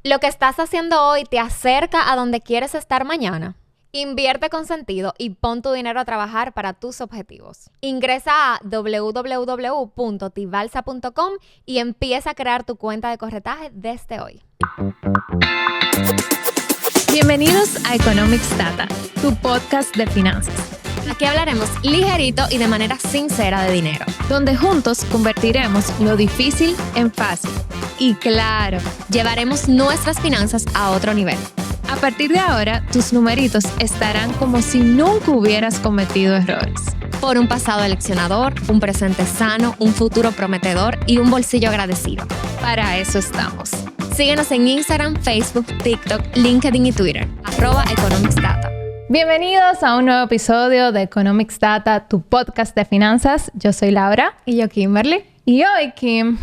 ¿Lo que estás haciendo hoy te acerca a donde quieres estar mañana? Invierte con sentido y pon tu dinero a trabajar para tus objetivos. Ingresa a www.tibalsa.com y empieza a crear tu cuenta de corretaje desde hoy. Bienvenidos a Economics Data, tu podcast de finanzas. Aquí hablaremos ligerito y de manera sincera de dinero, donde juntos convertiremos lo difícil en fácil. Y claro, llevaremos nuestras finanzas a otro nivel. A partir de ahora, tus numeritos estarán como si nunca hubieras cometido errores. Por un pasado eleccionador, un presente sano, un futuro prometedor y un bolsillo agradecido. Para eso estamos. Síguenos en Instagram, Facebook, TikTok, LinkedIn y Twitter. @EconomicsData. Bienvenidos a un nuevo episodio de Economics Data, tu podcast de finanzas. Yo soy Laura. Y yo, Kimberly. Y hoy, Kim,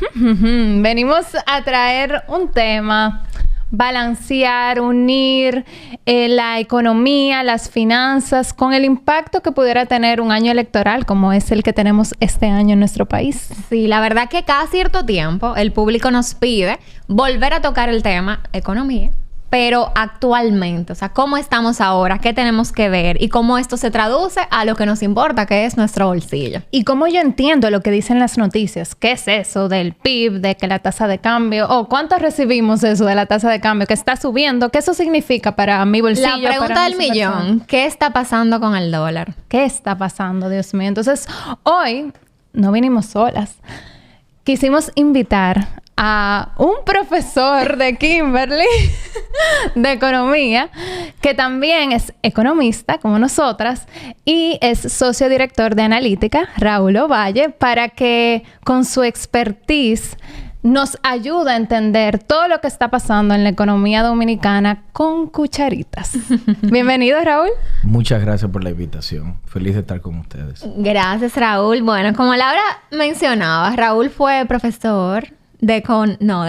venimos a traer un tema, balancear, unir la economía, las finanzas, con el impacto que pudiera tener un año electoral como es el que tenemos este año en nuestro país. Sí, la verdad que cada cierto tiempo el público nos pide volver a tocar el tema economía. Pero actualmente, o sea, ¿cómo estamos ahora? ¿Qué tenemos que ver? Y cómo esto se traduce a lo que nos importa, que es nuestro bolsillo. Y cómo yo entiendo lo que dicen las noticias. ¿Qué es eso del PIB, de que la tasa de cambio, o cuánto recibimos eso de la tasa de cambio que está subiendo? ¿Qué eso significa para mi bolsillo? La pregunta del millón, ¿qué está pasando con el dólar? ¿Qué está pasando, Dios mío? Entonces, hoy no vinimos solas. Quisimos invitar a un profesor de Kimberly de economía, que también es economista como nosotras y es socio director de analítica, Raúl Ovalle, para que con su expertise nos ayude a entender todo lo que está pasando en la economía dominicana con cucharitas. Bienvenido, Raúl. Muchas gracias por la invitación. Feliz de estar con ustedes. Gracias, Raúl. Bueno, como Laura mencionaba, Raúl fue profesor de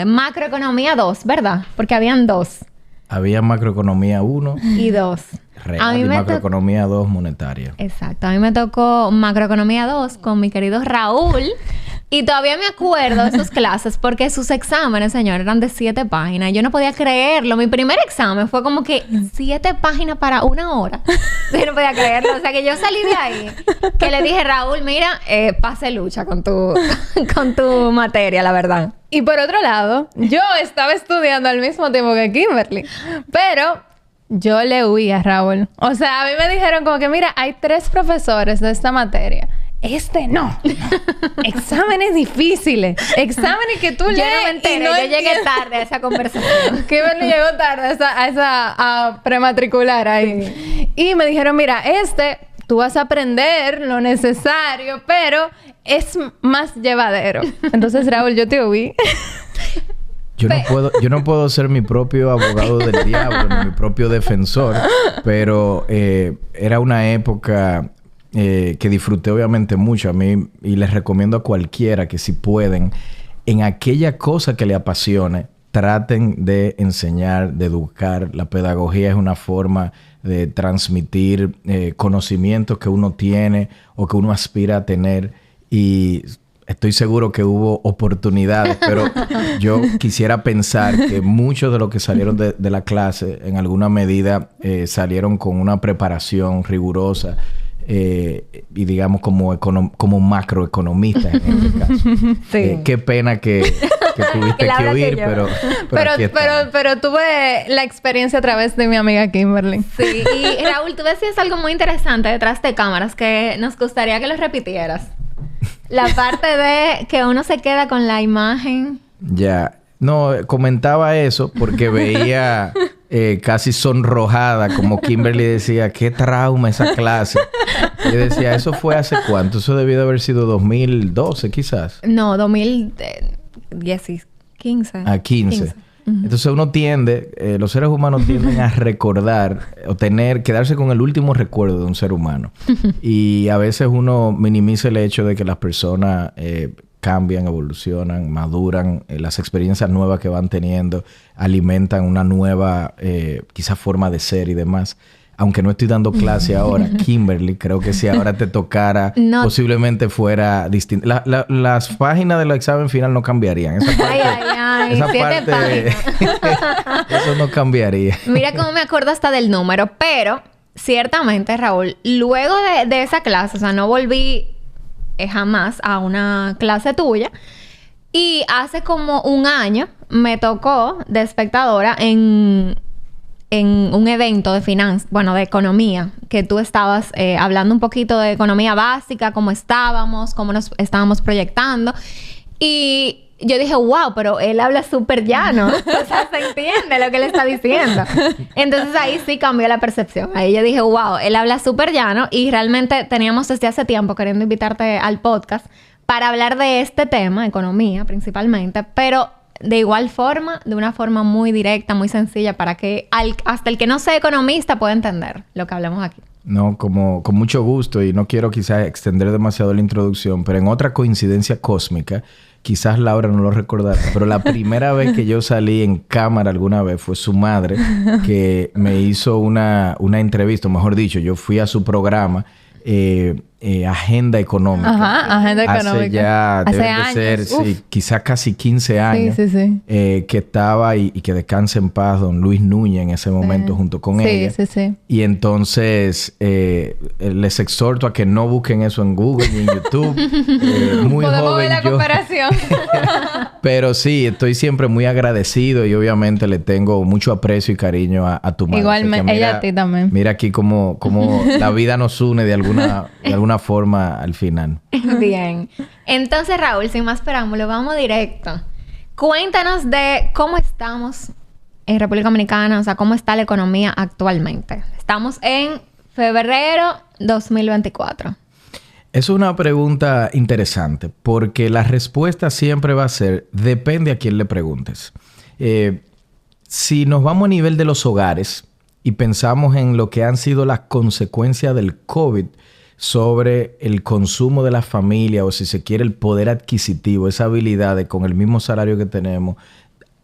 macroeconomía 2, ¿verdad? Porque habían 2. Había macroeconomía 1 y 2. Real y macroeconomía 2 monetaria. Exacto. A mí me tocó macroeconomía 2 con mi querido Raúl. Y todavía me acuerdo de sus clases porque sus exámenes, señor, eran de 7 páginas. Yo no podía creerlo. Mi primer examen fue como que 7 páginas para 1 hora. Yo no podía creerlo. O sea, que yo salí de ahí. Que le dije, Raúl, mira, pase lucha con tu materia, la verdad. Y por otro lado, yo estaba estudiando al mismo tiempo que Kimberly. Pero yo le huí a Raúl. O sea, a mí me dijeron como que, mira, hay 3 profesores de esta materia. No. Exámenes difíciles. Exámenes que tú lees. Yo no me enteré. Yo llegué tarde a esa conversación. Kimberly llegó tarde a prematricular ahí. Sí. Y me dijeron, mira, tú vas a aprender lo necesario, pero es más llevadero. Entonces, Raúl, yo te huí. Yo no puedo ser mi propio abogado del diablo, ni mi propio defensor, pero era una época que disfruté obviamente mucho a mí, y les recomiendo a cualquiera que si pueden, en aquella cosa que le apasione, traten de enseñar, de educar. La pedagogía es una forma de transmitir conocimientos que uno tiene o que uno aspira a tener, y estoy seguro que hubo oportunidades, pero yo quisiera pensar que muchos de los que salieron de la clase, en alguna medida, salieron con una preparación rigurosa y digamos como macroeconomista en este caso. Sí. Qué pena que tuviste que huir, pero tuve la experiencia a través de mi amiga Kimberly. Sí, y Raúl, tú decías algo muy interesante detrás de cámaras que nos gustaría que lo repitieras. La parte de que uno se queda con la imagen. Ya. No, comentaba eso porque veía casi sonrojada, como Kimberly decía, qué trauma esa clase. Y decía, ¿eso fue hace cuánto? Eso debió de haber sido 2012 quizás. No, 2015. A 15. Entonces uno tiende, los seres humanos tienden a recordar o quedarse con el último recuerdo de un ser humano. Y a veces uno minimiza el hecho de que las personas cambian, evolucionan, maduran, las experiencias nuevas que van teniendo alimentan una nueva quizás forma de ser y demás. aunque no estoy dando clase ahora, Kimberly, creo que si ahora te tocara, posiblemente fuera distinto. Las páginas del examen final no cambiarían. Esa parte, esa 7 páginas. Eso no cambiaría. Mira cómo me acuerdo hasta del número, pero ciertamente, Raúl, luego de esa clase, o sea, no volví jamás a una clase tuya. Y hace como un año me tocó de espectadora en un evento de finanzas, bueno, de economía, que tú estabas hablando un poquito de economía básica, cómo estábamos, cómo nos estábamos proyectando. Y yo dije, wow, pero él habla súper llano. O sea, se entiende lo que él está diciendo. Entonces ahí sí cambió la percepción. Ahí yo dije, wow, él habla súper llano. Y realmente teníamos desde hace tiempo queriendo invitarte al podcast para hablar de este tema, economía principalmente, pero de igual forma, de una forma muy directa, muy sencilla, para que hasta el que no sea economista pueda entender lo que hablamos aquí. No, con mucho gusto, y no quiero quizás extender demasiado la introducción, pero en otra coincidencia cósmica, quizás Laura no lo recordará, pero la primera vez que yo salí en cámara alguna vez fue su madre, que me hizo una entrevista, o mejor dicho, yo fui a su programa, Agenda Económica. Ajá, Agenda Económica. Hace años. Deben de ser, sí, quizás casi 15 años. Sí. Que estaba y que descanse en paz don Luis Núñez en ese momento junto con ella. Sí. Y entonces les exhorto a que no busquen eso en Google ni en YouTube. Muy Podemos joven ver la comparación. Pero sí, estoy siempre muy agradecido y obviamente le tengo mucho aprecio y cariño a tu madre. Igualmente, mira, ella a ti también. Mira aquí cómo la vida nos une de alguna forma al final. Bien. Entonces, Raúl, sin más preámbulo, vamos directo. Cuéntanos de cómo estamos en República Dominicana, o sea, cómo está la economía actualmente. Estamos en febrero 2024. Es una pregunta interesante porque la respuesta siempre va a ser depende a quién le preguntes. Si nos vamos a nivel de los hogares y pensamos en lo que han sido las consecuencias del COVID sobre el consumo de la familia, o si se quiere el poder adquisitivo, esa habilidad de con el mismo salario que tenemos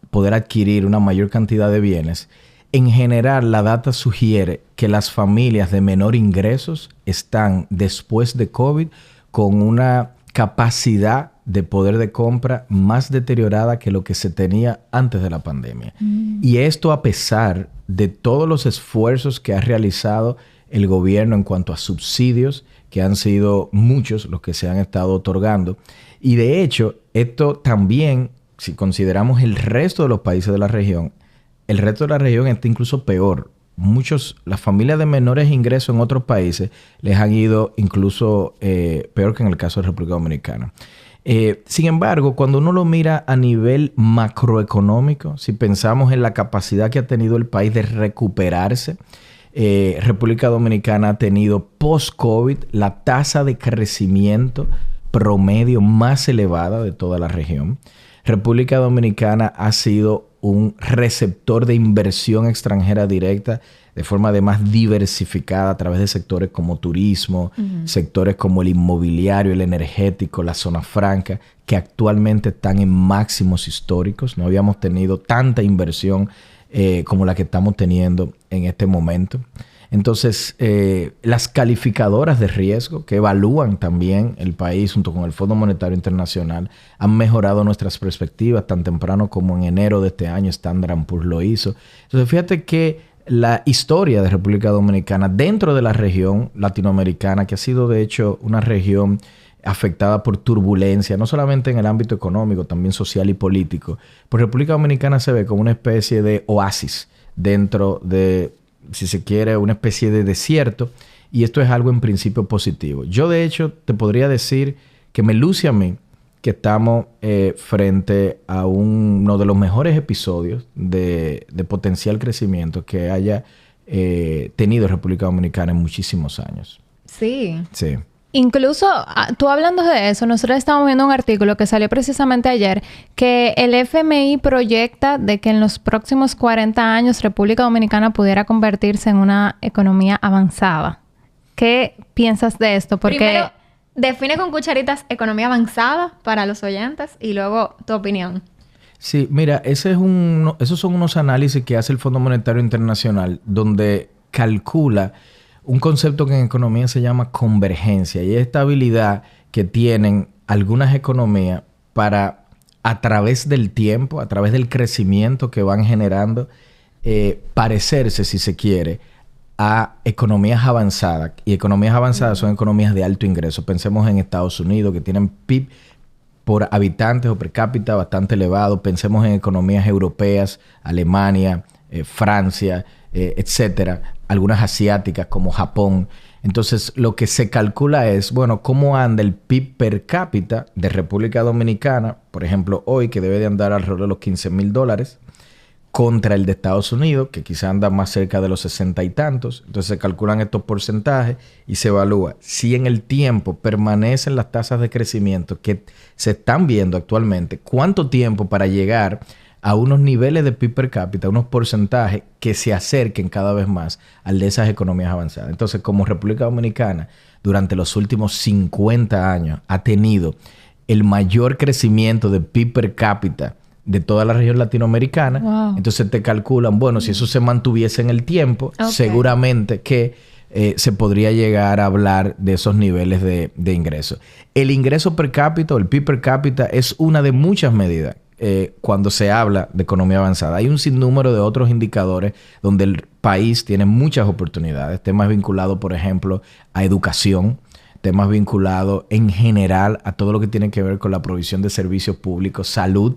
poder adquirir una mayor cantidad de bienes, en general la data sugiere que las familias de menor ingresos están después de COVID con una capacidad de poder de compra más deteriorada que lo que se tenía antes de la pandemia. Y esto a pesar de todos los esfuerzos que ha realizado el gobierno en cuanto a subsidios, que han sido muchos los que se han estado otorgando. Y de hecho, esto también, si consideramos el resto de los países de la región, el resto de la región está incluso peor. Las familias de menores ingresos en otros países les han ido incluso peor que en el caso de República Dominicana. Sin embargo, cuando uno lo mira a nivel macroeconómico, si pensamos en la capacidad que ha tenido el país de recuperarse, República Dominicana ha tenido post-COVID la tasa de crecimiento promedio más elevada de toda la región. República Dominicana ha sido un receptor de inversión extranjera directa de forma además diversificada a través de sectores como turismo, sectores como el inmobiliario, el energético, la zona franca, que actualmente están en máximos históricos. No habíamos tenido tanta inversión como la que estamos teniendo en este momento. Entonces, las calificadoras de riesgo que evalúan también el país junto con el Fondo Monetario Internacional han mejorado nuestras perspectivas tan temprano como en enero de este año. Standard & Poor's lo hizo. Entonces, fíjate que la historia de República Dominicana dentro de la región latinoamericana, que ha sido de hecho una región afectada por turbulencia, no solamente en el ámbito económico, también social y político, pues República Dominicana se ve como una especie de oasis dentro de, si se quiere, una especie de desierto, y esto es algo en principio positivo. Yo de hecho te podría decir que me luce a mí que estamos frente a uno de los mejores episodios de potencial crecimiento que haya tenido República Dominicana en muchísimos años. Sí. Sí. Incluso, tú hablando de eso, nosotros estamos viendo un artículo que salió precisamente ayer, que el FMI proyecta de que en los próximos 40 años República Dominicana pudiera convertirse en una economía avanzada. ¿Qué piensas de esto? Porque primero, define con cucharitas economía avanzada para los oyentes y luego tu opinión. Sí, mira, esos son unos análisis que hace el Fondo Monetario Internacional donde calcula un concepto que en economía se llama convergencia, y es esta habilidad que tienen algunas economías para, a través del tiempo, a través del crecimiento que van generando, parecerse, si se quiere, a economías avanzadas. Y economías avanzadas son economías de alto ingreso. Pensemos en Estados Unidos, que tienen PIB por habitantes o per cápita bastante elevado. Pensemos en economías europeas, Alemania, Francia, etcétera. Algunas asiáticas como Japón. Entonces, lo que se calcula es, bueno, cómo anda el PIB per cápita de República Dominicana, por ejemplo, hoy, que debe de andar alrededor de los $15,000, contra el de Estados Unidos, que quizá anda más cerca de los 60 y tantos. Entonces se calculan estos porcentajes y se evalúa si en el tiempo permanecen las tasas de crecimiento que se están viendo actualmente, cuánto tiempo para llegar a unos niveles de PIB per cápita, unos porcentajes que se acerquen cada vez más al de esas economías avanzadas. Entonces, como República Dominicana durante los últimos 50 años ha tenido el mayor crecimiento de PIB per cápita de toda la región latinoamericana, wow. Entonces te calculan, bueno, si eso se mantuviese en el tiempo, seguramente que se podría llegar a hablar de esos niveles de ingreso. El ingreso per cápita o el PIB per cápita es una de muchas medidas cuando se habla de economía avanzada. Hay un sinnúmero de otros indicadores donde el país tiene muchas oportunidades, temas vinculados, por ejemplo, a educación, temas vinculados en general a todo lo que tiene que ver con la provisión de servicios públicos, salud,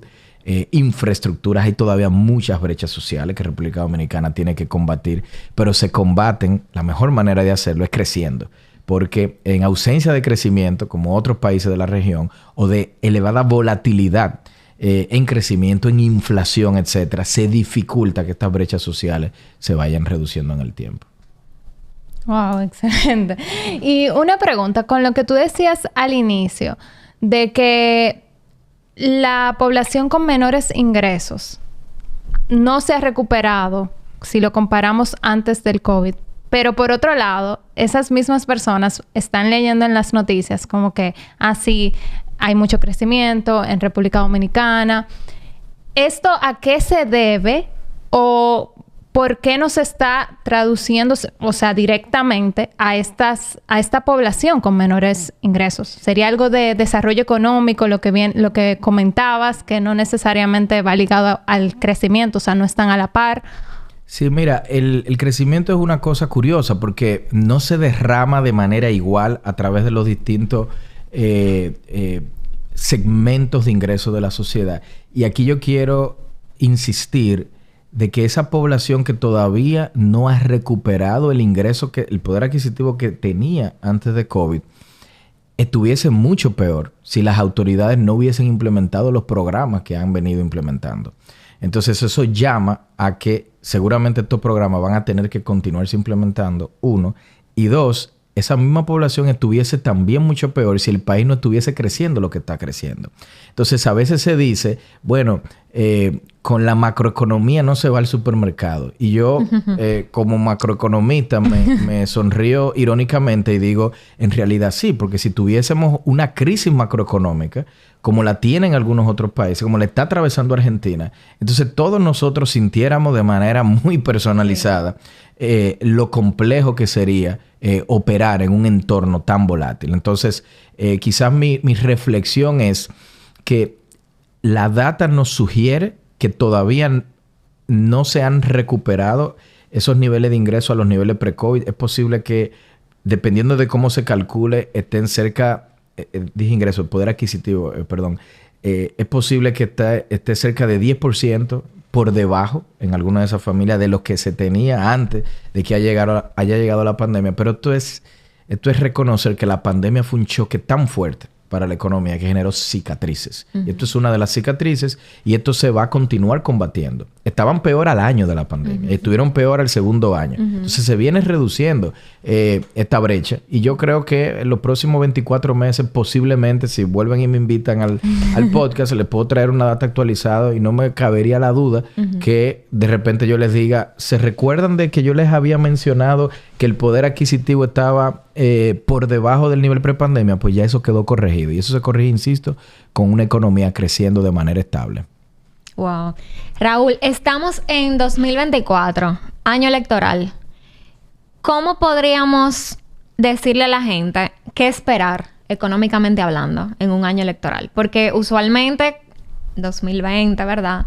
infraestructuras. Hay todavía muchas brechas sociales que República Dominicana tiene que combatir, pero se combaten, la mejor manera de hacerlo es creciendo, porque en ausencia de crecimiento, como otros países de la región, o de elevada volatilidad en crecimiento, en inflación, etcétera, se dificulta que estas brechas sociales se vayan reduciendo en el tiempo. Wow, excelente. Y una pregunta, con lo que tú decías al inicio, de que la población con menores ingresos no se ha recuperado si lo comparamos antes del COVID. Pero por otro lado, esas mismas personas están leyendo en las noticias como que así hay mucho crecimiento en República Dominicana. ¿Esto a qué se debe o por qué no se está traduciendo, o sea, directamente a esta población con menores ingresos? ¿Sería algo de desarrollo económico, lo que comentabas, que no necesariamente va ligado al crecimiento, o sea, no están a la par? Sí, mira, el crecimiento es una cosa curiosa porque no se derrama de manera igual a través de los distintos segmentos de ingresos de la sociedad. Y aquí yo quiero insistir de que esa población que todavía no ha recuperado el ingreso, el poder adquisitivo que tenía antes de COVID, estuviese mucho peor si las autoridades no hubiesen implementado los programas que han venido implementando. Entonces eso llama a que seguramente estos programas van a tener que continuarse implementando, uno. Y dos, esa misma población estuviese también mucho peor si el país no estuviese creciendo lo que está creciendo. Entonces, a veces se dice, bueno, con la macroeconomía no se va al supermercado. Y yo, como macroeconomista, me sonrío irónicamente y digo, en realidad sí, porque si tuviésemos una crisis macroeconómica, como la tienen algunos otros países, como la está atravesando Argentina, entonces todos nosotros sintiéramos de manera muy personalizada lo complejo que sería operar en un entorno tan volátil. Entonces, quizás mi reflexión es que la data nos sugiere que todavía no se han recuperado esos niveles de ingreso a los niveles pre-COVID. Es posible que, dependiendo de cómo se calcule, estén cerca, dije ingreso, el poder adquisitivo, es posible que esté cerca de 10% por debajo en alguna de esas familias de lo que se tenía antes de que haya llegado la pandemia. Pero esto es reconocer que la pandemia fue un choque tan fuerte para la economía que generó cicatrices. Y esto es una de las cicatrices y esto se va a continuar combatiendo. Estaban peor al año de la pandemia. Estuvieron peor al segundo año. Entonces se viene reduciendo esta brecha y yo creo que en los próximos 24 meses posiblemente, si vuelven y me invitan al podcast, les puedo traer una data actualizada y no me cabería la duda que de repente yo les diga, ¿se recuerdan de que yo les había mencionado que el poder adquisitivo estaba por debajo del nivel prepandemia? Pues ya eso quedó corregido. Y eso se corrige, insisto, con una economía creciendo de manera estable. Wow. Raúl, estamos en 2024, año electoral. ¿cómo podríamos decirle a la gente qué esperar económicamente hablando en un año electoral? Porque usualmente 2020, ¿verdad?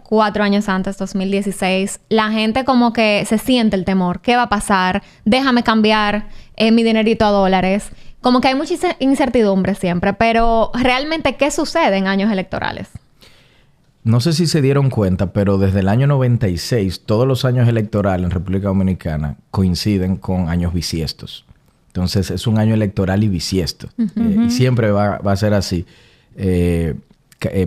4 años antes, 2016, la gente como que se siente el temor. ¿Qué va a pasar? Déjame cambiar mi dinerito a dólares. Como que hay mucha incertidumbre siempre. Pero realmente, ¿qué sucede en años electorales? No sé si se dieron cuenta, pero desde el año 96, todos los años electorales en República Dominicana coinciden con años bisiestos. Entonces, es un año electoral y bisiesto. Y siempre va a ser así.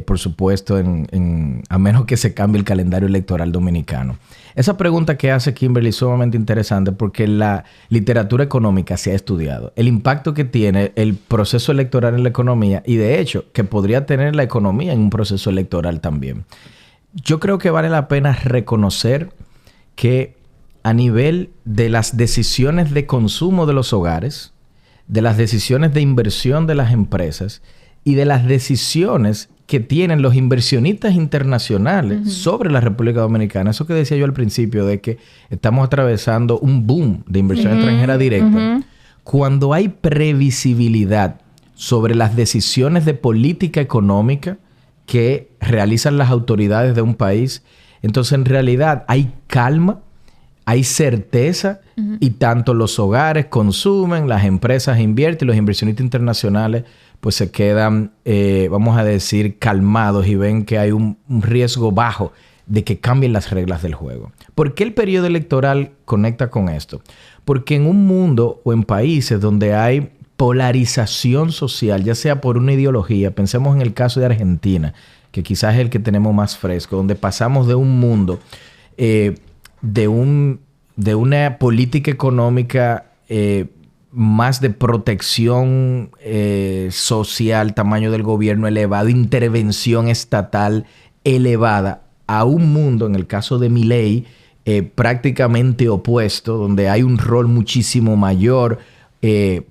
Por supuesto, a menos que se cambie el calendario electoral dominicano. Esa pregunta que hace Kimberly es sumamente interesante porque la literatura económica se ha estudiado. El impacto que tiene el proceso electoral en la economía y, de hecho, que podría tener la economía en un proceso electoral también. Yo creo que vale la pena reconocer que a nivel de las decisiones de consumo de los hogares, de las decisiones de inversión de las empresas y de las decisiones que tienen los inversionistas internacionales sobre la República Dominicana. Eso que decía yo al principio de que estamos atravesando un boom de inversión extranjera directa. Cuando hay previsibilidad sobre las decisiones de política económica que realizan las autoridades de un país, entonces en realidad hay calma, hay certeza y tanto los hogares consumen, las empresas invierten y los inversionistas internacionales pues se quedan, vamos a decir, calmados y ven que hay un riesgo bajo de que cambien las reglas del juego. ¿Por qué el periodo electoral conecta con esto? Porque en un mundo o en países donde hay polarización social, ya sea por una ideología, pensemos en el caso de Argentina, que quizás es el que tenemos más fresco, donde pasamos de un mundo, de una política económica más de protección social, tamaño del gobierno elevado, intervención estatal elevada, a un mundo, en el caso de Milei, prácticamente opuesto, donde hay un rol muchísimo mayor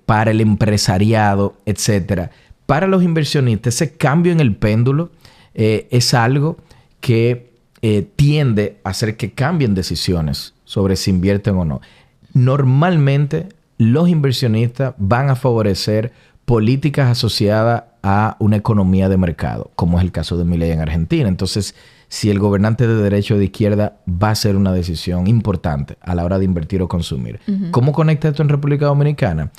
para el empresariado, etc. Para los inversionistas, ese cambio en el péndulo es algo que tiende a hacer que cambien decisiones sobre si invierten o no. Normalmente, los inversionistas van a favorecer políticas asociadas a una economía de mercado, como es el caso de Milei en Argentina. Entonces, si el gobernante de derecha o de izquierda va a ser una decisión importante a la hora de invertir o consumir. ¿Cómo conecta esto en República Dominicana?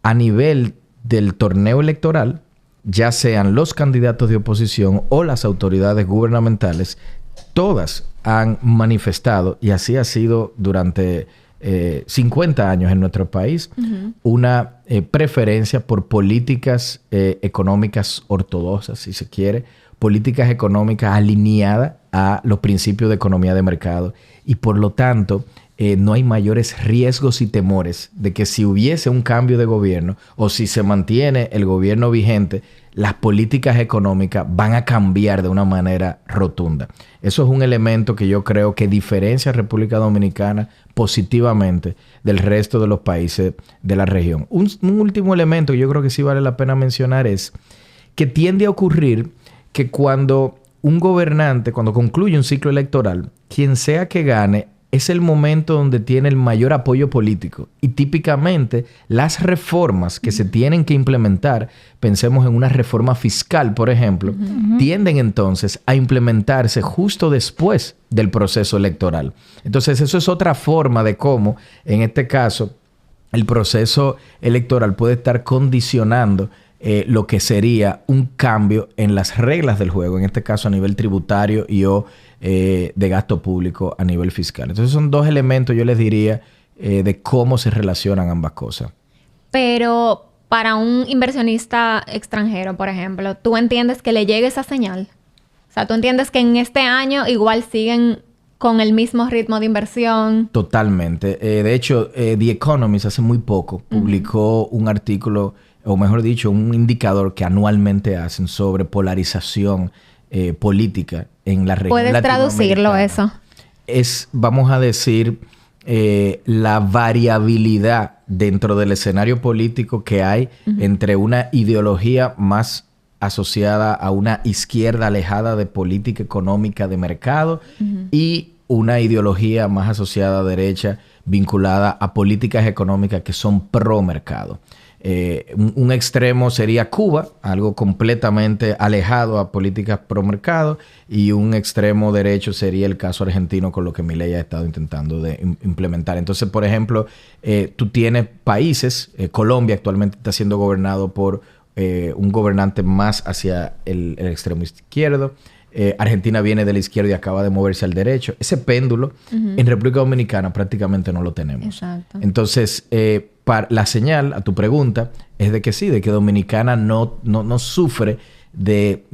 A nivel del torneo electoral, ya sean los candidatos de oposición o las autoridades gubernamentales, todas han manifestado, y así ha sido durante 50 años en nuestro país, una preferencia por políticas económicas ortodoxas, si se quiere, políticas económicas alineadas a los principios de economía de mercado. Y por lo tanto, no hay mayores riesgos y temores de que si hubiese un cambio de gobierno o si se mantiene el gobierno vigente, las políticas económicas van a cambiar de una manera rotunda. Eso es un elemento que yo creo que diferencia a República Dominicana positivamente del resto de los países de la región. Un último elemento que yo creo que sí vale la pena mencionar es que tiende a ocurrir que cuando un gobernante, cuando concluye un ciclo electoral, quien sea que gane, es el momento donde tiene el mayor apoyo político. Y típicamente las reformas que se tienen que implementar, pensemos en una reforma fiscal, por ejemplo, tienden entonces a implementarse justo después del proceso electoral. Entonces, eso es otra forma de cómo, en este caso, el proceso electoral puede estar condicionando lo que sería un cambio en las reglas del juego, en este caso a nivel tributario y o de gasto público a nivel fiscal. Entonces son dos elementos, yo les diría, de cómo se relacionan ambas cosas. Pero para un inversionista extranjero, por ejemplo, ¿tú entiendes que le llegue esa señal? O sea, ¿tú entiendes que en este año igual siguen con el mismo ritmo de inversión? Totalmente. De hecho, The Economist hace muy poco publicó un artículo, o mejor dicho, un indicador que anualmente hacen sobre polarización política en la región. ¿Puedes traducirlo eso? Es, vamos a decir, la variabilidad dentro del escenario político que hay entre una ideología más asociada a una izquierda alejada de política económica de mercado y una ideología más asociada a derecha, vinculada a políticas económicas que son pro mercado. Un extremo sería Cuba, algo completamente alejado a políticas pro mercado, y un extremo derecho sería el caso argentino, con lo que Milei ha estado intentando de implementar. Entonces, por ejemplo, tú tienes países, Colombia actualmente está siendo gobernado por un gobernante más hacia el extremo izquierdo. Argentina viene de la izquierda y acaba de moverse al derecho. Ese péndulo en República Dominicana prácticamente no lo tenemos. Exacto. Entonces, la señal a tu pregunta es de que sí, de que Dominicana no sufre de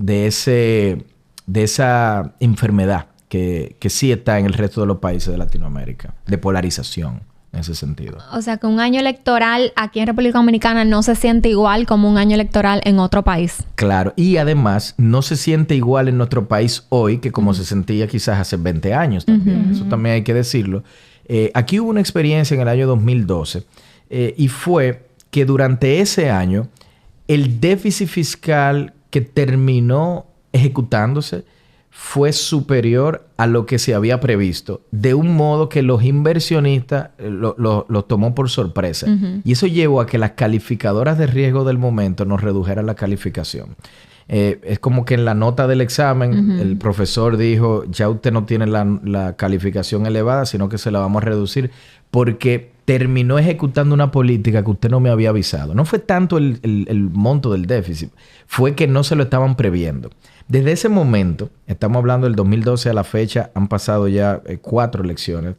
esa enfermedad que sí está en el resto de los países de Latinoamérica, de polarización. En ese sentido. O sea, que un año electoral aquí en República Dominicana no se siente igual como un año electoral en otro país. Claro. Y además, no se siente igual en nuestro país hoy que como se sentía quizás hace 20 años también. Eso también hay que decirlo. Aquí hubo una experiencia en el año 2012 y fue que durante ese año el déficit fiscal que terminó ejecutándose fue superior a lo que se había previsto, de un modo que los inversionistas lo tomó por sorpresa. Y eso llevó a que las calificadoras de riesgo del momento nos redujeran la calificación. Es como que en la nota del examen el profesor dijo, ya usted no tiene la calificación elevada, sino que se la vamos a reducir porque terminó ejecutando una política que usted no me había avisado. No fue tanto el monto del déficit, fue que no se lo estaban previendo. Desde ese momento, estamos hablando del 2012 a la fecha, han pasado ya 4 elecciones.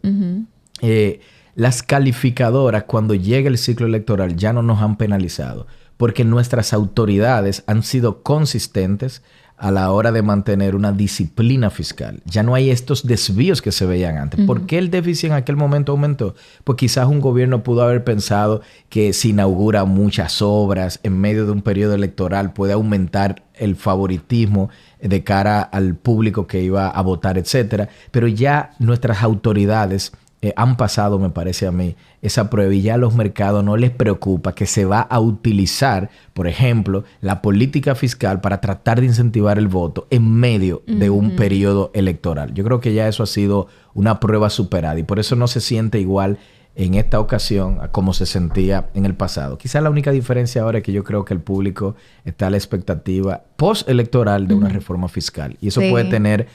Las calificadoras, cuando llega el ciclo electoral, ya no nos han penalizado porque nuestras autoridades han sido consistentes a la hora de mantener una disciplina fiscal. Ya no hay estos desvíos que se veían antes. ¿Por qué el déficit en aquel momento aumentó? Pues quizás un gobierno pudo haber pensado que si inaugura muchas obras en medio de un periodo electoral puede aumentar el favoritismo de cara al público que iba a votar, etcétera. Pero ya nuestras autoridades han pasado, me parece a mí, esa prueba y ya a los mercados no les preocupa que se va a utilizar, por ejemplo, la política fiscal para tratar de incentivar el voto en medio de un periodo electoral. Yo creo que ya eso ha sido una prueba superada y por eso no se siente igual en esta ocasión a como se sentía en el pasado. Quizás la única diferencia ahora es que yo creo que el público está a la expectativa postelectoral de una reforma fiscal. Y eso puede tener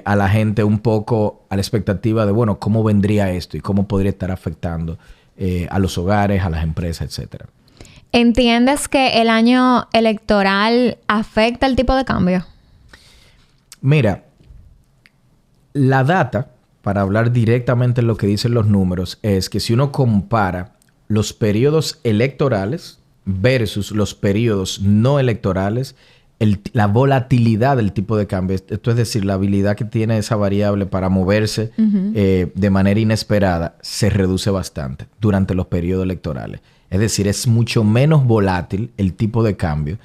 a la gente un poco a la expectativa de, bueno, ¿cómo vendría esto? Y cómo podría estar afectando a los hogares, a las empresas, etcétera. ¿Entiendes que el año electoral afecta el tipo de cambio? Mira, la data, para hablar directamente en lo que dicen los números, es que si uno compara los periodos electorales versus los periodos no electorales, la volatilidad del tipo de cambio, esto es decir, la habilidad que tiene esa variable para moverse de manera inesperada, se reduce bastante durante los periodos electorales. Es decir, es mucho menos volátil el tipo de cambio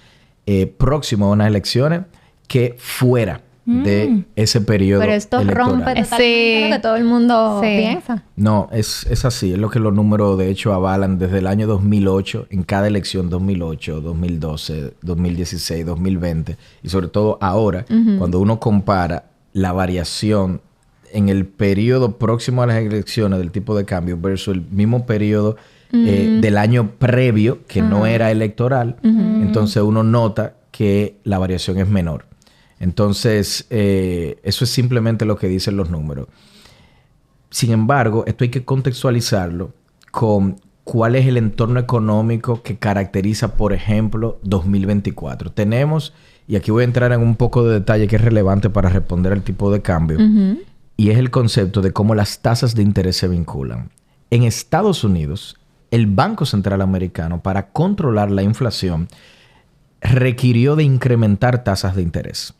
próximo a unas elecciones que fuera de ese periodo electoral. Pero esto electoral. rompe totalmente lo que todo el mundo piensa. No, es así. Es lo que los números, de hecho, avalan desde el año 2008, en cada elección, 2008, 2012, 2016, 2020, y sobre todo ahora, cuando uno compara la variación en el periodo próximo a las elecciones del tipo de cambio versus el mismo periodo del año previo, que no era electoral, entonces uno nota que la variación es menor. Entonces, eso es simplemente lo que dicen los números. Sin embargo, esto hay que contextualizarlo con cuál es el entorno económico que caracteriza, por ejemplo, 2024. Tenemos, y aquí voy a entrar en un poco de detalle que es relevante para responder al tipo de cambio, y es el concepto de cómo las tasas de interés se vinculan. En Estados Unidos, el Banco Central Americano, para controlar la inflación, requirió de incrementar tasas de interés.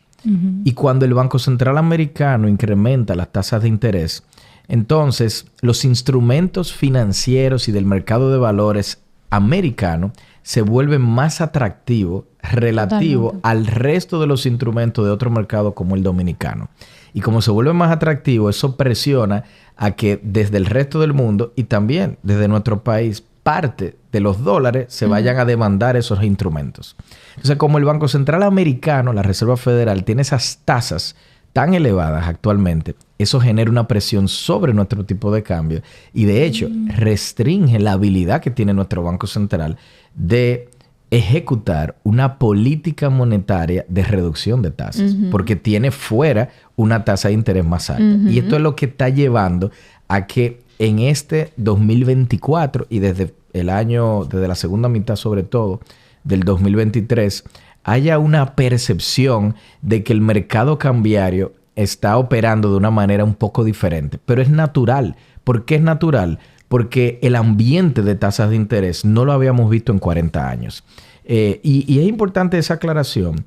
Y cuando el Banco Central Americano incrementa las tasas de interés, entonces los instrumentos financieros y del mercado de valores americano se vuelven más atractivos relativo al resto de los instrumentos de otro mercado como el dominicano. Y como se vuelve más atractivo, eso presiona a que desde el resto del mundo y también desde nuestro país, parte de los dólares se vayan a demandar esos instrumentos. Entonces, como el Banco Central Americano, la Reserva Federal, tiene esas tasas tan elevadas actualmente, eso genera una presión sobre nuestro tipo de cambio y de hecho restringe la habilidad que tiene nuestro Banco Central de ejecutar una política monetaria de reducción de tasas, porque tiene fuera una tasa de interés más alta. Y esto es lo que está llevando a que en este 2024 y desde la segunda mitad sobre todo del 2023, haya una percepción de que el mercado cambiario está operando de una manera un poco diferente. Pero es natural. ¿Por qué es natural? Porque el ambiente de tasas de interés no lo habíamos visto en 40 años. Y es importante esa aclaración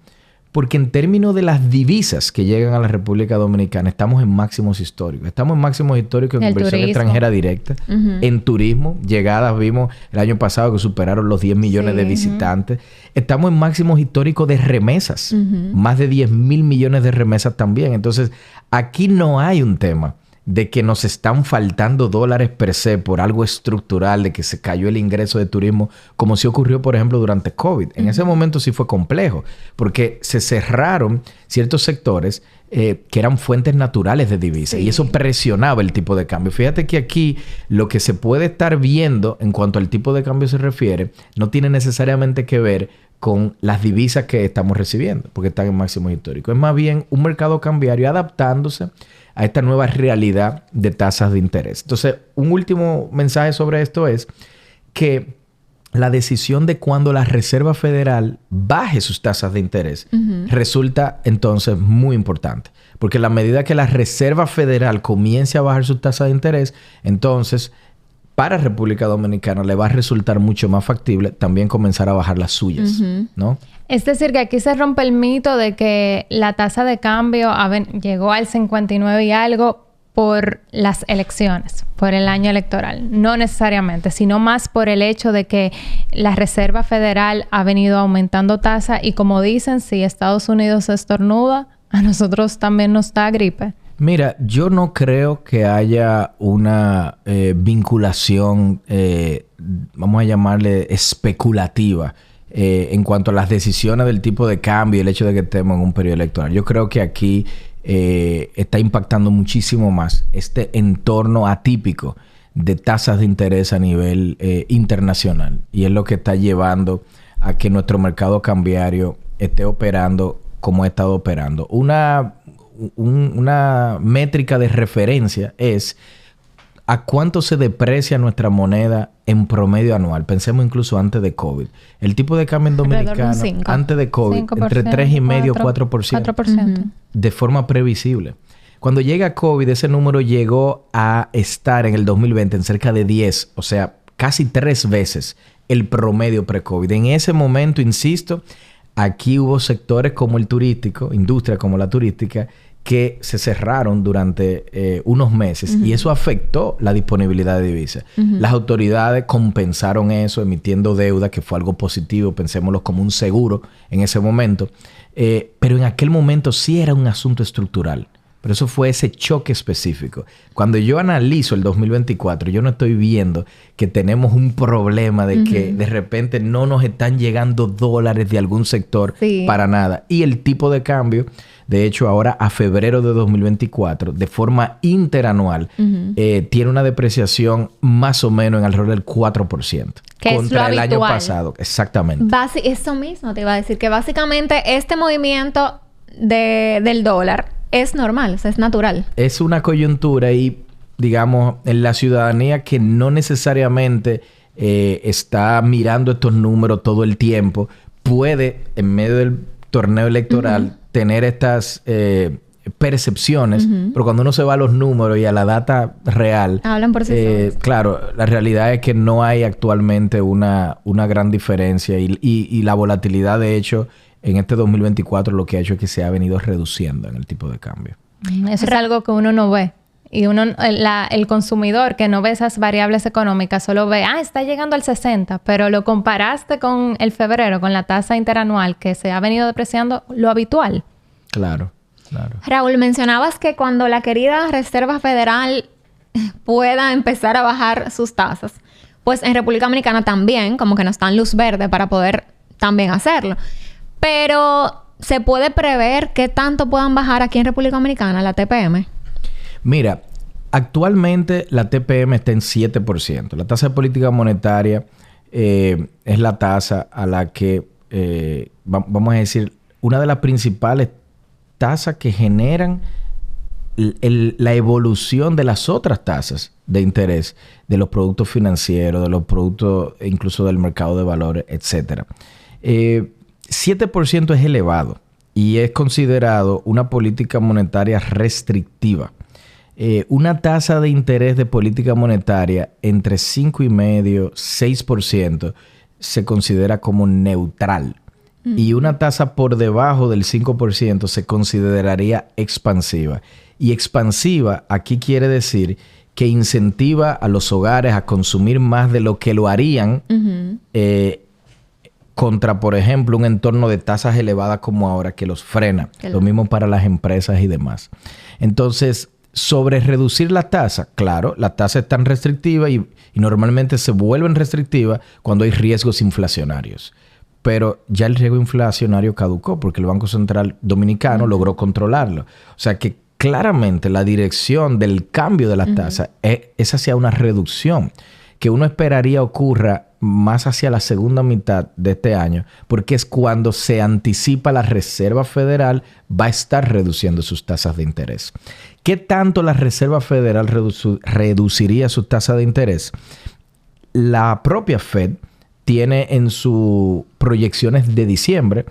porque en términos de las divisas que llegan a la República Dominicana, estamos en máximos históricos. Estamos en máximos históricos en inversión extranjera directa. En turismo, llegadas, vimos el año pasado que superaron los 10 millones de visitantes. Estamos en máximos históricos de remesas. Más de 10,000 millones de remesas también. Entonces, aquí no hay un tema de que nos están faltando dólares per se por algo estructural, de que se cayó el ingreso de turismo, como sí ocurrió, por ejemplo, durante COVID. En ese momento sí fue complejo, porque se cerraron ciertos sectores que eran fuentes naturales de divisas y eso presionaba el tipo de cambio. Fíjate que aquí lo que se puede estar viendo en cuanto al tipo de cambio se refiere, no tiene necesariamente que ver con las divisas que estamos recibiendo, porque están en máximo histórico. Es más bien un mercado cambiario adaptándose a esta nueva realidad de tasas de interés. Entonces, un último mensaje sobre esto es que la decisión de cuando la Reserva Federal baje sus tasas de interés resulta entonces muy importante. Porque a la medida que la Reserva Federal comience a bajar sus tasas de interés, entonces para República Dominicana le va a resultar mucho más factible también comenzar a bajar las suyas, ¿no? Es decir, que aquí se rompe el mito de que la tasa de cambio llegó al 59 y algo por las elecciones, por el año electoral. No necesariamente, sino más por el hecho de que la Reserva Federal ha venido aumentando tasa y como dicen, si Estados Unidos estornuda, a nosotros también nos da gripe. Mira, yo no creo que haya una vinculación, vamos a llamarle especulativa, en cuanto a las decisiones del tipo de cambio y el hecho de que estemos en un periodo electoral. Yo creo que aquí está impactando muchísimo más este entorno atípico de tasas de interés a nivel internacional. Y es lo que está llevando a que nuestro mercado cambiario esté operando como ha estado operando. Una métrica de referencia es a cuánto se deprecia nuestra moneda en promedio anual. Pensemos incluso antes de COVID. El tipo de cambio en dominicano antes de COVID, 5%, entre 3,5% y 4%. De forma previsible. Cuando llega COVID, ese número llegó a estar en el 2020 en cerca de 10, o sea, casi 3 veces el promedio pre-COVID. En ese momento, insisto, aquí hubo sectores como el turístico, industria como la turística, que se cerraron durante unos meses y eso afectó la disponibilidad de divisas. Las autoridades compensaron eso emitiendo deuda, que fue algo positivo, pensémoslo como un seguro en ese momento. Pero en aquel momento sí era un asunto estructural. Pero eso fue ese choque específico. Cuando yo analizo el 2024, yo no estoy viendo que tenemos un problema de que de repente no nos están llegando dólares de algún sector para nada. Y el tipo de cambio, de hecho, ahora a febrero de 2024, de forma interanual, tiene una depreciación más o menos en alrededor del 4%. Que contra es lo el habitual. año pasado. Exactamente. Eso mismo te iba a decir, que básicamente este movimiento del dólar es normal, o sea, es natural. Es una coyuntura y, digamos, en la ciudadanía que no necesariamente está mirando estos números todo el tiempo, puede, en medio del torneo electoral, tener estas percepciones, pero cuando uno se va a los números y a la data real, hablan por sí solos. Claro, la realidad es que no hay actualmente una gran diferencia y la volatilidad, de hecho, en este 2024 lo que ha hecho es que se ha venido reduciendo en el tipo de cambio. Eso es algo que uno no ve. Y el consumidor que no ve esas variables económicas solo ve, está llegando al 60, pero lo comparaste con el febrero, con la tasa interanual que se ha venido depreciando, lo habitual. Claro, claro. Raúl, mencionabas que cuando la querida Reserva Federal pueda empezar a bajar sus tasas, pues en República Dominicana también, como que nos dan luz verde para poder también hacerlo. Pero ¿se puede prever qué tanto puedan bajar aquí en República Dominicana la TPM? Mira, actualmente la TPM está en 7%. La tasa de política monetaria es la tasa a la que, vamos a decir, una de las principales tasas que generan la evolución de las otras tasas de interés de los productos financieros, de los productos incluso del mercado de valores, etc. 7% es elevado y es considerado una política monetaria restrictiva. Una tasa de interés de política monetaria entre 5,5% y 6% se considera como neutral. Y una tasa por debajo del 5% se consideraría expansiva. Y expansiva aquí quiere decir que incentiva a los hogares a consumir más de lo que lo harían contra, por ejemplo, un entorno de tasas elevadas como ahora que los frena. Lo mismo para las empresas y demás. Entonces, sobre reducir la tasa, claro, la tasa es tan restrictiva y normalmente se vuelven restrictivas cuando hay riesgos inflacionarios. Pero ya el riesgo inflacionario caducó porque el Banco Central Dominicano logró controlarlo. O sea que claramente la dirección del cambio de la tasa es hacia una reducción que uno esperaría ocurra más hacia la segunda mitad de este año, porque es cuando se anticipa la Reserva Federal va a estar reduciendo sus tasas de interés. ¿Qué tanto la Reserva Federal reduciría su tasa de interés? La propia Fed tiene en sus proyecciones de diciembre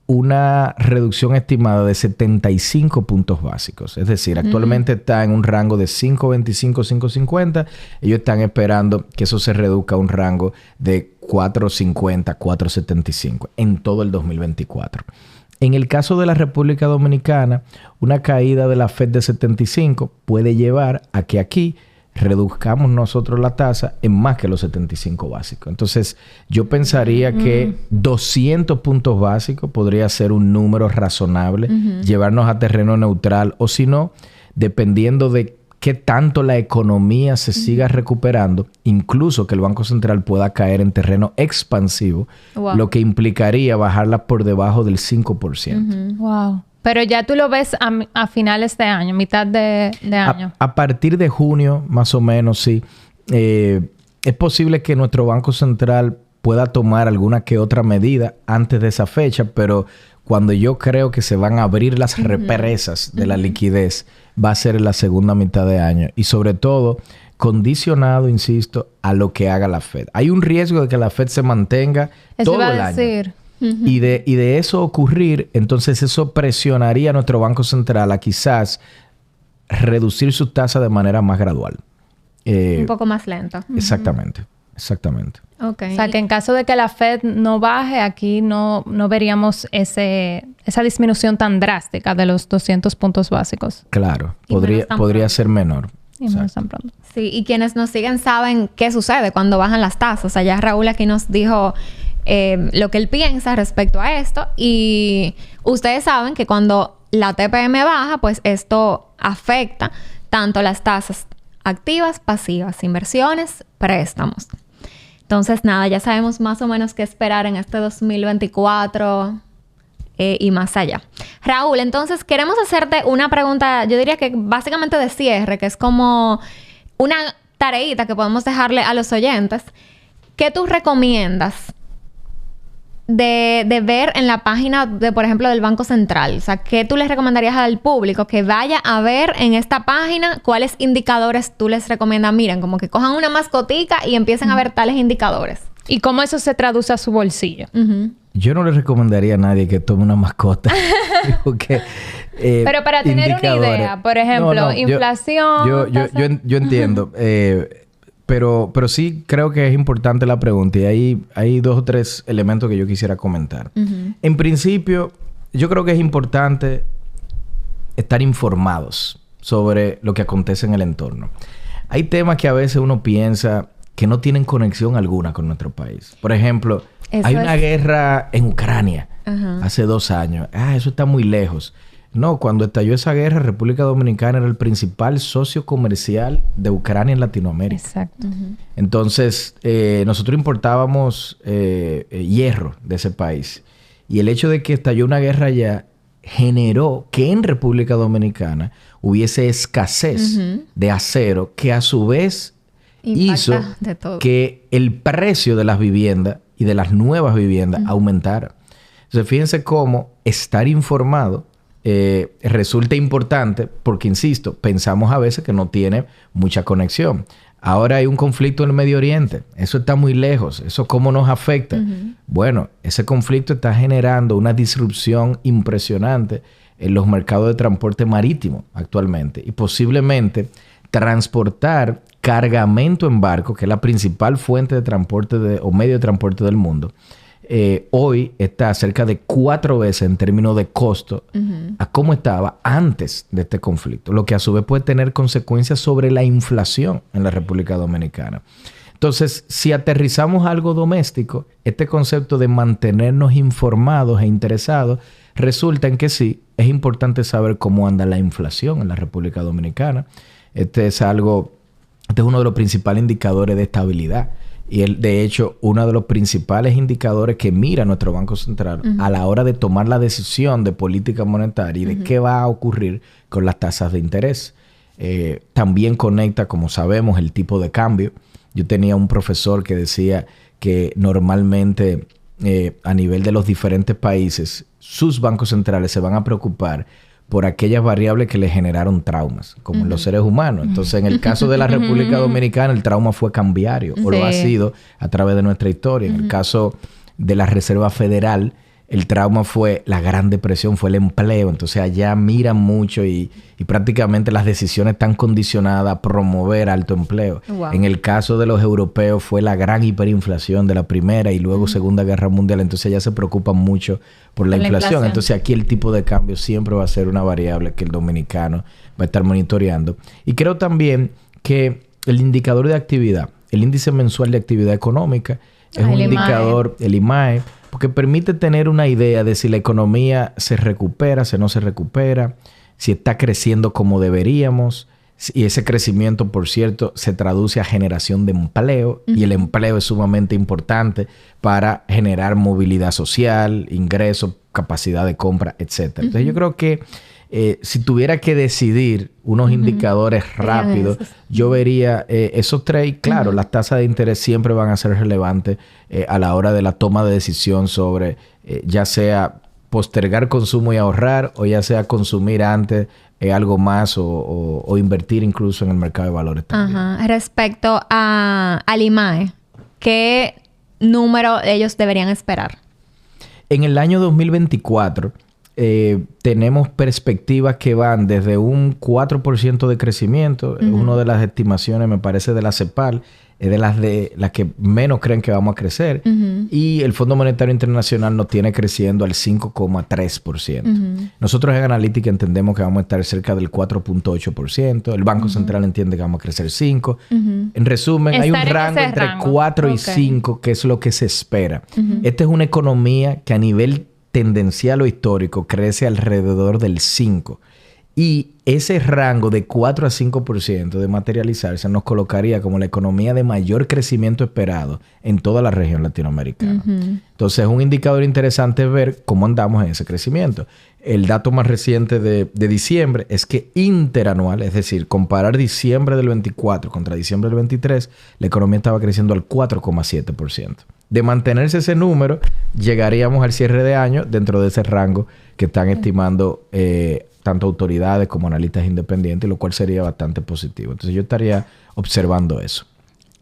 una reducción estimada de 75 puntos básicos. Es decir, actualmente está en un rango de 5.25, 5.50. Ellos están esperando que eso se reduzca a un rango de 4.50, 4.75 en todo el 2024. En el caso de la República Dominicana, una caída de la Fed de 75 puede llevar a que aquí reduzcamos nosotros la tasa en más que los 75 básicos. Entonces, yo pensaría que 200 puntos básicos podría ser un número razonable, llevarnos a terreno neutral, o si no, dependiendo de qué tanto la economía se siga recuperando, incluso que el Banco Central pueda caer en terreno expansivo, lo que implicaría bajarla por debajo del 5%. Wow. Pero ya tú lo ves a finales de año, mitad de año. A partir de junio, más o menos, sí. Es posible que nuestro Banco Central pueda tomar alguna que otra medida antes de esa fecha, pero cuando yo creo que se van a abrir las represas de la liquidez, va a ser en la segunda mitad de año. Y sobre todo, condicionado, insisto, a lo que haga la Fed. Hay un riesgo de que la Fed se mantenga todo el año. Y de eso ocurrir, entonces eso presionaría a nuestro Banco Central a quizás reducir su tasa de manera más gradual. Un poco más lenta. Exactamente. Exactamente. Okay. O sea, que en caso de que la Fed no baje, aquí no veríamos esa disminución tan drástica de los 200 puntos básicos. Claro. Podría ser menor. Y menos tan pronto. Sí, y quienes nos siguen saben qué sucede cuando bajan las tasas. O sea, ya Raúl aquí nos dijo lo que él piensa respecto a esto. Y ustedes saben que cuando la TPM baja, pues esto afecta tanto las tasas activas, pasivas, inversiones, préstamos. Entonces, nada, ya sabemos más o menos qué esperar en este 2024 y más allá. Raúl, entonces queremos hacerte una pregunta, yo diría que básicamente de cierre, que es como una tareita que podemos dejarle a los oyentes. ¿Qué tú recomiendas de ver en la página de, por ejemplo, del Banco Central? O sea, ¿qué tú les recomendarías al público que vaya a ver en esta página? ¿Cuáles indicadores tú les recomiendas? Miren, como que cojan una mascotica y empiecen a ver tales indicadores. ¿Y cómo eso se traduce a su bolsillo? Yo no le recomendaría a nadie que tome una mascota. Pero para tener una idea, por ejemplo, inflación... Yo entiendo. Pero sí creo que es importante la pregunta y hay 2 o 3 elementos que yo quisiera comentar. En principio, yo creo que es importante estar informados sobre lo que acontece en el entorno. Hay temas que a veces uno piensa que no tienen conexión alguna con nuestro país. Por ejemplo, hay una guerra en Ucrania hace 2 años. Eso está muy lejos. No, cuando estalló esa guerra, República Dominicana era el principal socio comercial de Ucrania en Latinoamérica. Exacto. Entonces, nosotros importábamos hierro de ese país. Y el hecho de que estalló una guerra allá generó que en República Dominicana hubiese escasez de acero, que a su vez hizo que el precio de las viviendas y de las nuevas viviendas aumentara. Entonces, fíjense cómo estar informado resulta importante porque, insisto, pensamos a veces que no tiene mucha conexión. Ahora hay un conflicto en el Medio Oriente. Eso está muy lejos. ¿Eso cómo nos afecta? Bueno, ese conflicto está generando una disrupción impresionante en los mercados de transporte marítimo actualmente. Y posiblemente transportar cargamento en barco, que es la principal fuente de transporte o medio de transporte del mundo, hoy está cerca de 4 veces en términos de costo a cómo estaba antes de este conflicto, lo que a su vez puede tener consecuencias sobre la inflación en la República Dominicana. Entonces, si aterrizamos algo doméstico, este concepto de mantenernos informados e interesados resulta en que sí, es importante saber cómo anda la inflación en la República Dominicana. Este es uno de los principales indicadores de estabilidad. Y de hecho, uno de los principales indicadores que mira nuestro Banco Central a la hora de tomar la decisión de política monetaria y de qué va a ocurrir con las tasas de interés. También conecta, como sabemos, el tipo de cambio. Yo tenía un profesor que decía que normalmente a nivel de los diferentes países, sus bancos centrales se van a preocupar por aquellas variables que le generaron traumas, como en los seres humanos. Entonces, en el caso de la República Dominicana, el trauma fue cambiario, o lo ha sido a través de nuestra historia. En el caso de la Reserva Federal, el trauma fue la Gran Depresión, fue el empleo. Entonces, allá miran mucho y prácticamente las decisiones están condicionadas a promover alto empleo. Wow. En el caso de los europeos fue la gran hiperinflación de la Primera y luego Segunda Guerra Mundial. Entonces, ya se preocupan mucho por la inflación. Entonces, aquí el tipo de cambio siempre va a ser una variable que el dominicano va a estar monitoreando. Y creo también que el indicador de actividad, el índice mensual de actividad económica, es un indicador, el IMAE, porque permite tener una idea de si la economía se recupera, si no se recupera, si está creciendo como deberíamos. Y ese crecimiento, por cierto, se traduce a generación de empleo. Y el empleo es sumamente importante para generar movilidad social, ingresos, capacidad de compra, etc. Entonces, yo creo que si tuviera que decidir unos indicadores rápidos, yo vería esos 3. Claro, las tasas de interés siempre van a ser relevantes a la hora de la toma de decisión sobre ya sea postergar consumo y ahorrar, o ya sea consumir antes algo más o invertir incluso en el mercado de valores también. Respecto al IMAE, ¿qué número ellos deberían esperar? En el año 2024... tenemos perspectivas que van desde un 4% de crecimiento. Una de las estimaciones, me parece, de la CEPAL, es de las que menos creen que vamos a crecer. Y el Fondo Monetario Internacional nos tiene creciendo al 5,3%. Nosotros en Analítica entendemos que vamos a estar cerca del 4,8%. El Banco Central entiende que vamos a crecer 5%. En resumen, hay un rango entre 4 y 5, que es lo que se espera. Esta es una economía que a nivel tendencial o histórico crece alrededor del 5%. Y ese rango de 4 a 5% de materializarse nos colocaría como la economía de mayor crecimiento esperado en toda la región latinoamericana. Entonces, es un indicador interesante ver cómo andamos en ese crecimiento. El dato más reciente de diciembre es que interanual, es decir, comparar diciembre del 24 contra diciembre del 23, la economía estaba creciendo al 4,7%. De mantenerse ese número, llegaríamos al cierre de año dentro de ese rango que están estimando tanto autoridades como analistas independientes, lo cual sería bastante positivo. Entonces, yo estaría observando eso.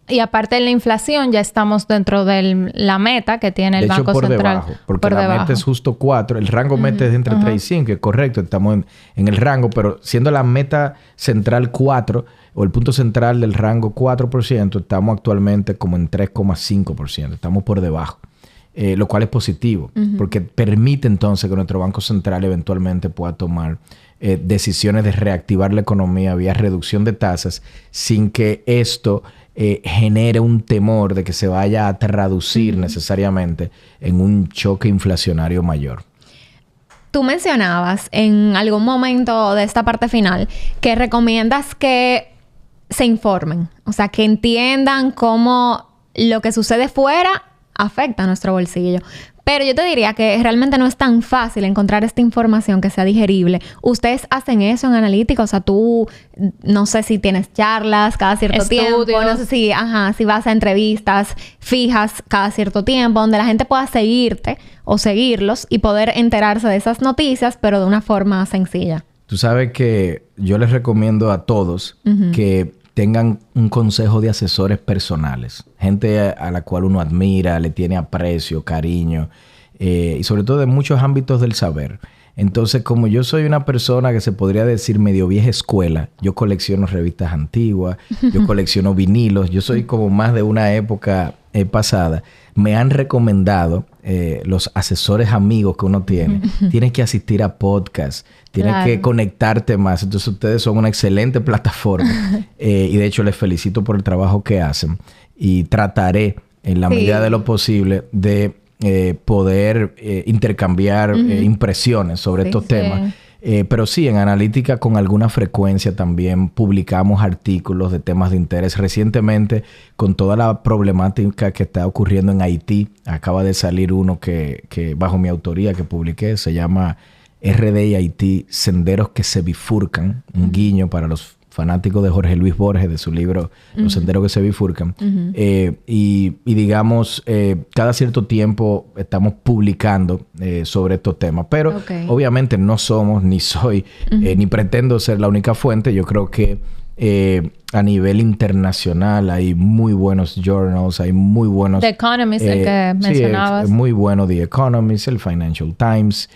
Y aparte de la inflación, ya estamos dentro de la meta que tiene el Banco Central. Debajo, porque la meta es justo 4. El rango meta es de entre 3 y 5, es correcto. Estamos en el rango, pero siendo la meta central 4, o el punto central del rango 4%, estamos actualmente como en 3,5%. Estamos por debajo. Lo cual es positivo, porque permite entonces que nuestro Banco Central eventualmente pueda tomar decisiones de reactivar la economía vía reducción de tasas sin que esto genere un temor de que se vaya a traducir necesariamente en un choque inflacionario mayor. Tú mencionabas en algún momento de esta parte final que recomiendas que se informen, o sea, que entiendan cómo lo que sucede fuera afecta a nuestro bolsillo. Pero yo te diría que realmente no es tan fácil encontrar esta información que sea digerible. Ustedes hacen eso en Analítica, o sea, tú, no sé si tienes charlas cada cierto tiempo, no sé si, si vas a entrevistas fijas cada cierto tiempo, donde la gente pueda seguirte o seguirlos y poder enterarse de esas noticias, pero de una forma sencilla. Tú sabes que yo les recomiendo a todos que tengan un consejo de asesores personales. Gente a la cual uno admira, le tiene aprecio, cariño, y sobre todo en muchos ámbitos del saber. Entonces, como yo soy una persona que se podría decir medio vieja escuela, yo colecciono revistas antiguas, yo colecciono vinilos, yo soy como más de una época pasada. Me han recomendado los asesores amigos que uno tiene. Tienes que asistir a podcasts, tienes que conectarte más. Entonces, ustedes son una excelente plataforma. Y de hecho, les felicito por el trabajo que hacen. Y trataré, en la medida de lo posible, de poder intercambiar impresiones sobre estos temas. Pero sí, en Analítica con alguna frecuencia también publicamos artículos de temas de interés. Recientemente, con toda la problemática que está ocurriendo en Haití, acaba de salir uno que bajo mi autoría que publiqué, se llama RD y Haití, Senderos que se bifurcan, un guiño para los fanáticos de Jorge Luis Borges, de su libro Los senderos que se bifurcan. Y digamos, cada cierto tiempo estamos publicando sobre estos temas. Pero obviamente no somos, ni soy, ni pretendo ser la única fuente. Yo creo que a nivel internacional hay muy buenos journals, hay muy buenos... The Economist, el que mencionabas. Sí, muy bueno The Economist, el Financial Times,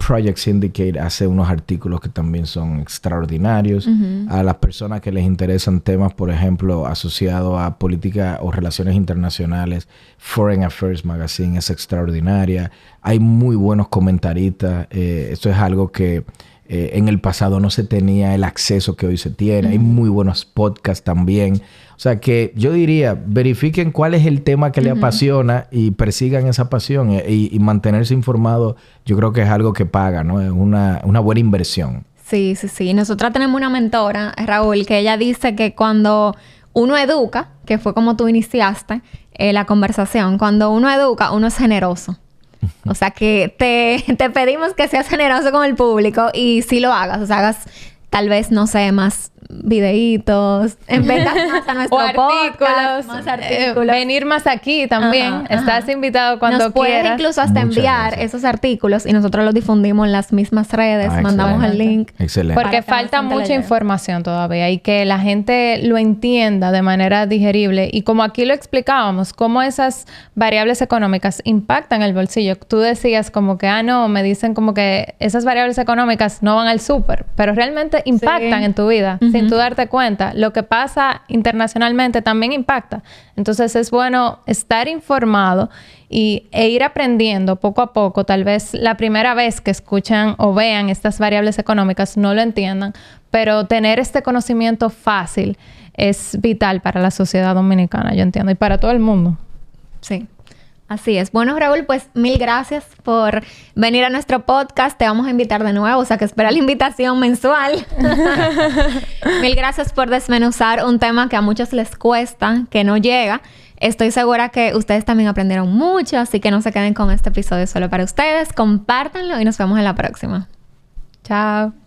Project Syndicate hace unos artículos que también son extraordinarios. A las personas que les interesan temas, por ejemplo, asociados a política o relaciones internacionales, Foreign Affairs Magazine es extraordinaria. Hay muy buenos comentaristas. Esto es algo que en el pasado no se tenía el acceso que hoy se tiene. Hay muy buenos podcasts también. O sea que yo diría, verifiquen cuál es el tema que le apasiona y persigan esa pasión. Y mantenerse informado, yo creo que es algo que paga, ¿no? Es una buena inversión. Sí, sí, sí. Nosotras tenemos una mentora, Raúl, que ella dice que cuando uno educa, que fue como tú iniciaste la conversación, cuando uno educa, uno es generoso. O sea que te pedimos que seas generoso con el público y sí lo hagas. O sea, hagas tal vez, no sé, más videitos, envías más a nuestro podcast, más artículos. Venir más aquí también. Estás invitado cuando nos puedes quieras. Incluso hasta enviar esos artículos y nosotros los difundimos en las mismas redes. Mandamos el link. Excelente. Porque falta mucha información todavía y que la gente lo entienda de manera digerible. Y como aquí lo explicábamos, cómo esas variables económicas impactan el bolsillo. Tú decías como que, no, me dicen como que esas variables económicas no van al súper, pero realmente impactan en tu vida. Sin tú darte cuenta, lo que pasa internacionalmente también impacta. Entonces es bueno estar informado e ir aprendiendo poco a poco. Tal vez la primera vez que escuchan o vean estas variables económicas no lo entiendan, pero tener este conocimiento fácil es vital para la sociedad dominicana, yo entiendo, y para todo el mundo. Sí. Así es. Bueno, Raúl, pues mil gracias por venir a nuestro podcast. Te vamos a invitar de nuevo, o sea que espera la invitación mensual. Mil gracias por desmenuzar un tema que a muchos les cuesta, que no llega. Estoy segura que ustedes también aprendieron mucho, así que no se queden con este episodio solo para ustedes. Compártanlo y nos vemos en la próxima. Chao.